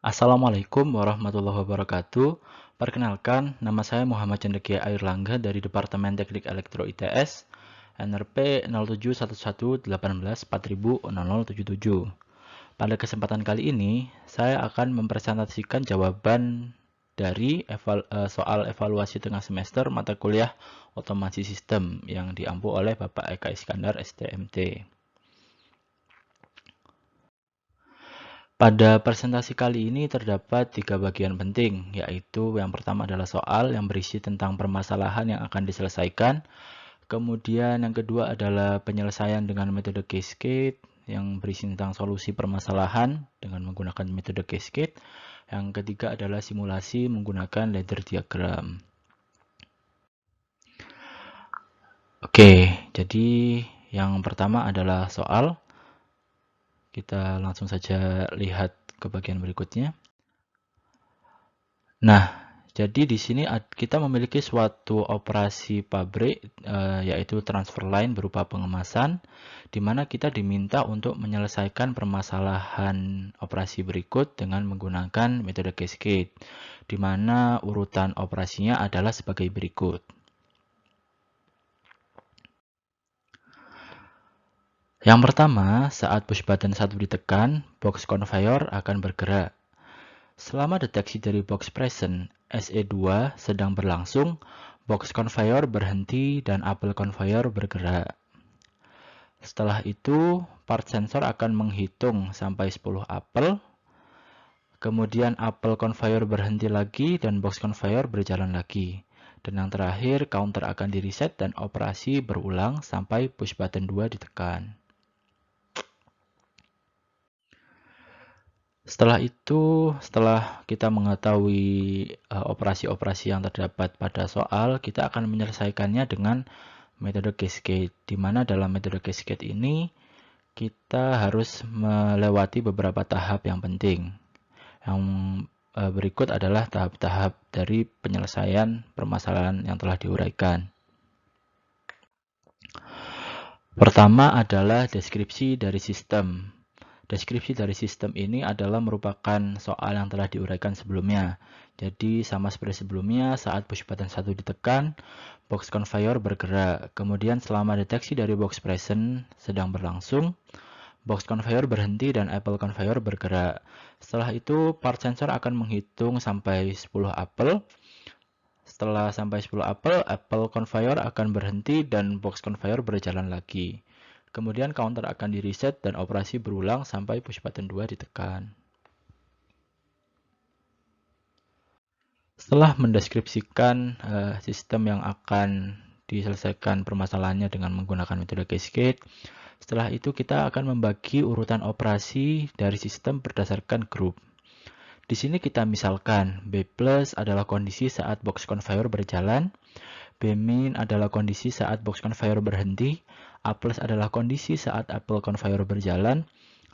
Assalamualaikum warahmatullahi wabarakatuh. Perkenalkan, nama saya Muhammad Cendekia Airlangga dari Departemen Teknik Elektro ITS, NRP 071118400077. Pada kesempatan kali ini, saya akan mempresentasikan jawaban dari soal evaluasi tengah semester mata kuliah Otomasi Sistem yang diampu oleh Bapak Eka Iskandar, STMT. Pada presentasi kali ini terdapat 3 bagian penting, yaitu yang pertama adalah soal yang berisi tentang permasalahan yang akan diselesaikan. Kemudian yang kedua adalah penyelesaian dengan metode cascade yang berisi tentang solusi permasalahan dengan menggunakan metode cascade. Yang ketiga adalah simulasi menggunakan ladder diagram. Oke, jadi yang pertama adalah soal. Kita langsung saja lihat ke bagian berikutnya. Nah, jadi di sini kita memiliki suatu operasi pabrik, yaitu transfer line berupa pengemasan, di mana kita diminta untuk menyelesaikan permasalahan operasi berikut dengan menggunakan metode cascade, di mana urutan operasinya adalah sebagai berikut. Yang pertama, saat push button 1 ditekan, box conveyor akan bergerak. Selama deteksi dari box present SE2 sedang berlangsung, box conveyor berhenti dan apel conveyor bergerak. Setelah itu, part sensor akan menghitung sampai 10 apel. Kemudian apel conveyor berhenti lagi dan box conveyor berjalan lagi. Dan yang terakhir, counter akan di-reset dan operasi berulang sampai push button 2 ditekan. Setelah itu, setelah kita mengetahui operasi-operasi yang terdapat pada soal, kita akan menyelesaikannya dengan metode cascade, di mana dalam metode cascade ini kita harus melewati beberapa tahap yang penting. Yang berikut adalah tahap-tahap dari penyelesaian permasalahan yang telah diuraikan. Pertama adalah deskripsi dari sistem. Deskripsi dari sistem ini adalah merupakan soal yang telah diuraikan sebelumnya. Jadi sama seperti sebelumnya, saat push button 1 ditekan, box conveyor bergerak. Kemudian selama deteksi dari box present sedang berlangsung, box conveyor berhenti dan apple conveyor bergerak. Setelah itu, part sensor akan menghitung sampai 10 apel. Setelah sampai 10 apple conveyor akan berhenti dan box conveyor berjalan lagi. Kemudian counter akan di-reset dan operasi berulang sampai push button 2 ditekan. Setelah mendeskripsikan sistem yang akan diselesaikan permasalahannya dengan menggunakan metode cascade, setelah itu kita akan membagi urutan operasi dari sistem berdasarkan grup. Di sini kita misalkan B+ adalah kondisi saat box conveyor berjalan, B- adalah kondisi saat box conveyor berhenti, A+ adalah kondisi saat apple conveyor berjalan,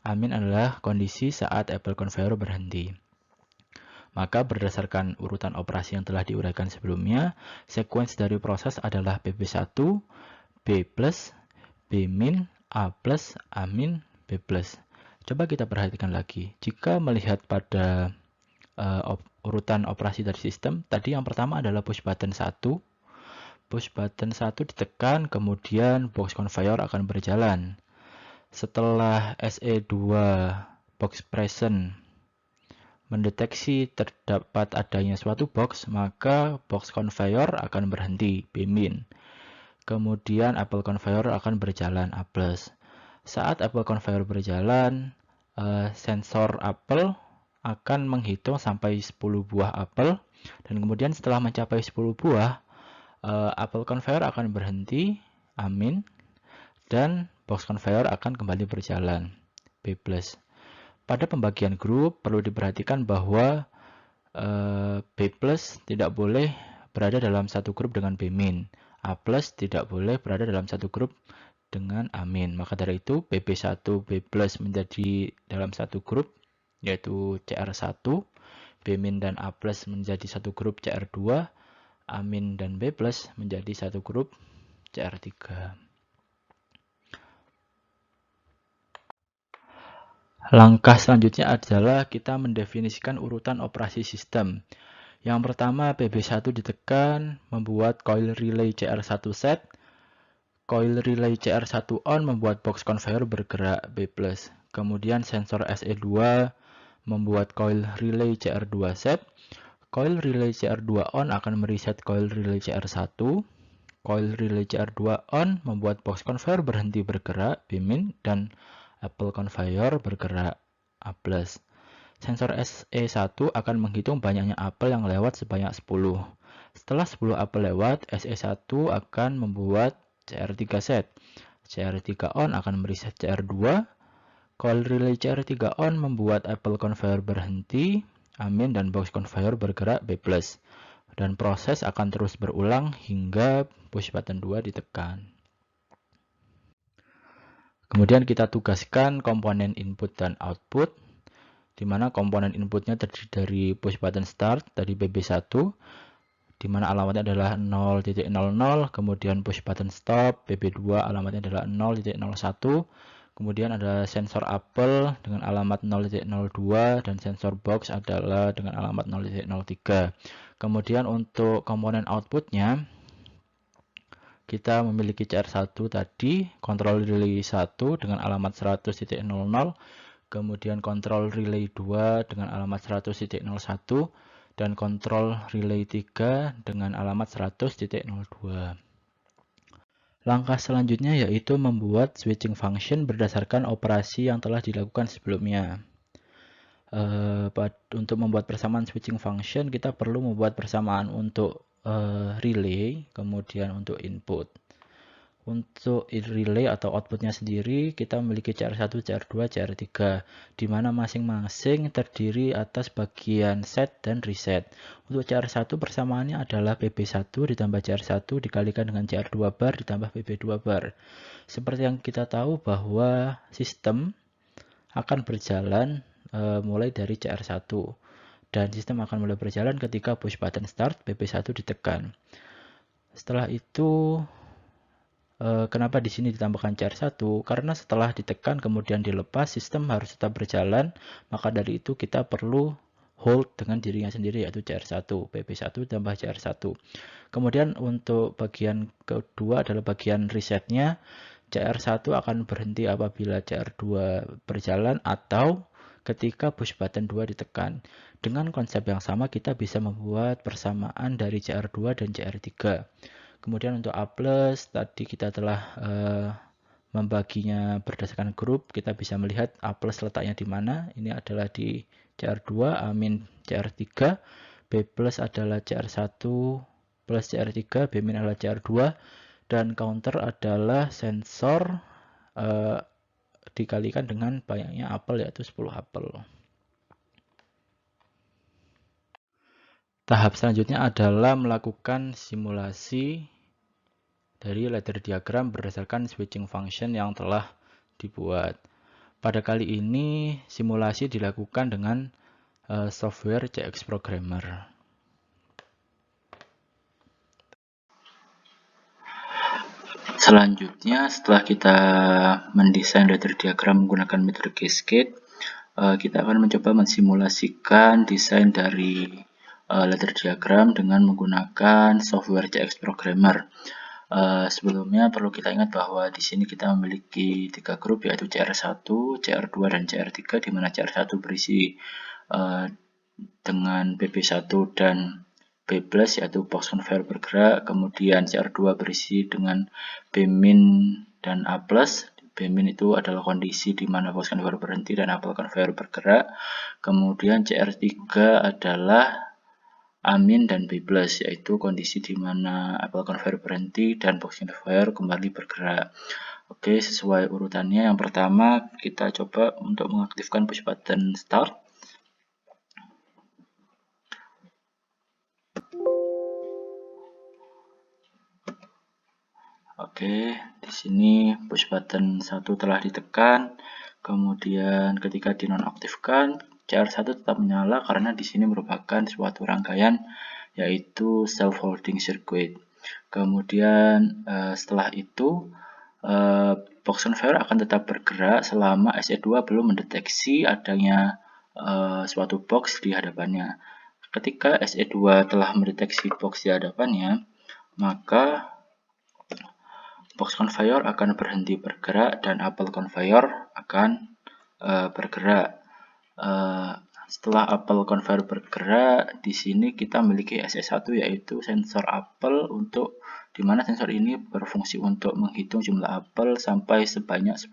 A- adalah kondisi saat apple conveyor berhenti. Maka berdasarkan urutan operasi yang telah diuraikan sebelumnya, sequence dari proses adalah BB1, B+, B-, A+, A-, B+. Coba kita perhatikan lagi. Jika melihat pada urutan operasi dari sistem, tadi yang pertama adalah push button 1. Push button 1 ditekan, kemudian box conveyor akan berjalan. Setelah SE2 box present mendeteksi terdapat adanya suatu box, maka box conveyor akan berhenti, B-. Kemudian apple conveyor akan berjalan, A+. Saat apple conveyor berjalan, sensor apple akan menghitung sampai 10 buah apel, dan kemudian setelah mencapai 10 buah, apple conveyor akan berhenti, amin, dan box conveyor akan kembali berjalan, B+. Pada pembagian grup, perlu diperhatikan bahwa B+ tidak boleh berada dalam satu grup dengan B-, A+ tidak boleh berada dalam satu grup dengan A-. Maka dari itu, BB1 B+ menjadi dalam satu grup, yaitu CR1, B- dan A+ menjadi satu grup CR2, A- dan B+ menjadi satu grup CR3. Langkah selanjutnya adalah kita mendefinisikan urutan operasi sistem. Yang pertama, PB1 ditekan, membuat coil relay CR1 set. Coil relay CR1 on, membuat box conveyor bergerak B+. Kemudian sensor SE2 membuat coil relay CR2 set. Coil relay CR2 on akan mereset coil relay CR1. Coil relay CR2 on membuat box conveyor berhenti bergerak B- dan apple conveyor bergerak A+. Sensor SE1 akan menghitung banyaknya apel yang lewat sebanyak 10. Setelah 10 apel lewat, SE1 akan membuat CR3 set. CR3 on akan mereset CR2. Coil relay CR3 on membuat apple conveyor berhenti, amin, dan box conveyor bergerak B+. Dan proses akan terus berulang hingga push button 2 ditekan. Kemudian kita tugaskan komponen input dan output, di mana komponen inputnya terdiri dari push button start dari BB1, di mana alamatnya adalah 0.00, kemudian push button stop BB2 alamatnya adalah 0.01, kemudian ada sensor apel dengan alamat 0.02 dan sensor box adalah dengan alamat 0.03. Kemudian untuk komponen outputnya, kita memiliki CR1 tadi, kontrol relay 1 dengan alamat 100.00, kemudian kontrol relay 2 dengan alamat 100.01, dan kontrol relay 3 dengan alamat 100.02. Langkah selanjutnya yaitu membuat switching function berdasarkan operasi yang telah dilakukan sebelumnya. Untuk membuat persamaan switching function, kita perlu membuat persamaan untuk relay, kemudian untuk input. Untuk relay atau outputnya sendiri, kita memiliki CR1, CR2, CR3, di mana masing-masing terdiri atas bagian set dan reset. Untuk CR1 persamaannya adalah PB1 ditambah CR1 dikalikan dengan CR2 bar ditambah PB2 bar. Seperti yang kita tahu bahwa sistem akan berjalan mulai dari CR1. Dan sistem akan mulai berjalan ketika push button start PB1 ditekan. Setelah itu, kenapa di sini ditambahkan CR1? Karena setelah ditekan kemudian dilepas, sistem harus tetap berjalan. Maka dari itu kita perlu hold dengan dirinya sendiri, yaitu CR1, PB1 tambah CR1. Kemudian untuk bagian kedua adalah bagian resetnya. CR1 akan berhenti apabila CR2 berjalan atau ketika push button 2 ditekan. Dengan konsep yang sama kita bisa membuat persamaan dari CR2 dan CR3. Kemudian untuk A+, tadi kita telah membaginya berdasarkan grup. Kita bisa melihat A+ letaknya di mana. Ini adalah di CR2, amin CR3. B+ adalah CR1 plus CR3, B- adalah CR2. Dan counter adalah sensor dikalikan dengan banyaknya apel, yaitu 10 apel. Tahap selanjutnya adalah melakukan simulasi dari ladder diagram berdasarkan switching function yang telah dibuat. Pada kali ini simulasi dilakukan dengan software CX Programmer. Selanjutnya, setelah kita mendesain ladder diagram menggunakan metode cascade, kita akan mencoba mensimulasikan desain dari ladder diagram dengan menggunakan software CX Programmer. Sebelumnya perlu kita ingat bahwa di sini kita memiliki 3 grup, yaitu CR1, CR2, dan CR3, di mana CR1 berisi dengan PB1 dan B+, yaitu box conveyor bergerak, kemudian CR2 berisi dengan B- dan A+. B- itu adalah kondisi di mana box conveyor berhenti dan apple conveyor bergerak. Kemudian CR3 adalah amin dan B+, yaitu kondisi di mana apple conveyor berhenti dan box conveyor kembali bergerak. Oke, sesuai urutannya. Yang pertama kita coba untuk mengaktifkan push button start. Oke, di sini push button 1 telah ditekan. Kemudian ketika dinonaktifkan, CR1 tetap menyala karena di sini merupakan suatu rangkaian yaitu self holding circuit. Kemudian setelah itu box conveyor akan tetap bergerak selama SE2 belum mendeteksi adanya suatu box di hadapannya. Ketika SE2 telah mendeteksi box di hadapannya, maka box conveyor akan berhenti bergerak dan apel conveyor akan bergerak. Setelah apel conveyor bergerak, di sini kita memiliki SE1 yaitu sensor apel untuk di mana sensor ini berfungsi untuk menghitung jumlah apel sampai sebanyak 10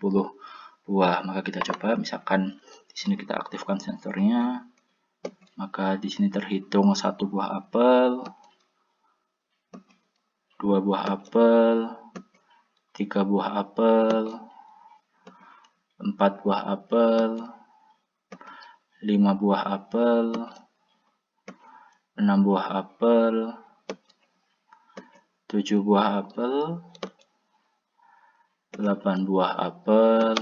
buah. Maka kita coba, misalkan di sini kita aktifkan sensornya, maka di sini terhitung 1 buah apel, 2 buah apel, 3 buah apel, 4 buah apel, 5 buah apel, 6 buah apel, 7 buah apel, 8 buah apel,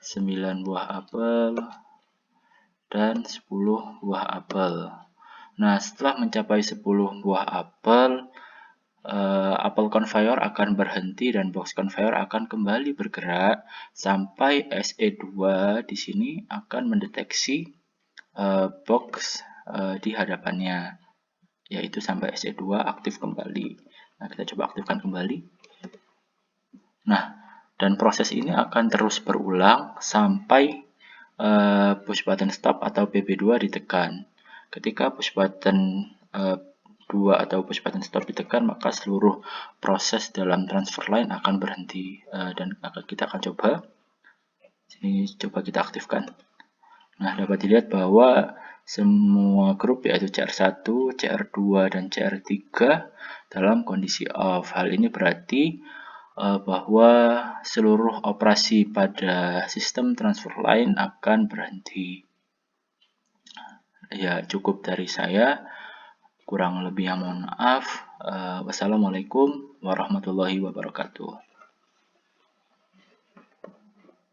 9 buah apel, dan 10 buah apel. Nah, setelah mencapai 10 buah apel, apel conveyor akan berhenti dan box conveyor akan kembali bergerak sampai SE2 di sini akan mendeteksi box di hadapannya, yaitu sampai SE2 aktif kembali. Nah, kita coba aktifkan kembali. Nah, dan proses ini akan terus berulang sampai push button stop atau PB2 ditekan. Ketika push button 2 atau push button stop ditekan, maka seluruh proses dalam transfer line akan berhenti. Dan kita akan coba. Sini coba kita aktifkan. Nah, dapat dilihat bahwa semua grup yaitu CR1, CR2, dan CR3 dalam kondisi off. Hal ini berarti bahwa seluruh operasi pada sistem transfer line akan berhenti. Ya, cukup dari saya. Kurang lebihnya mohon maaf. Wassalamualaikum warahmatullahi wabarakatuh.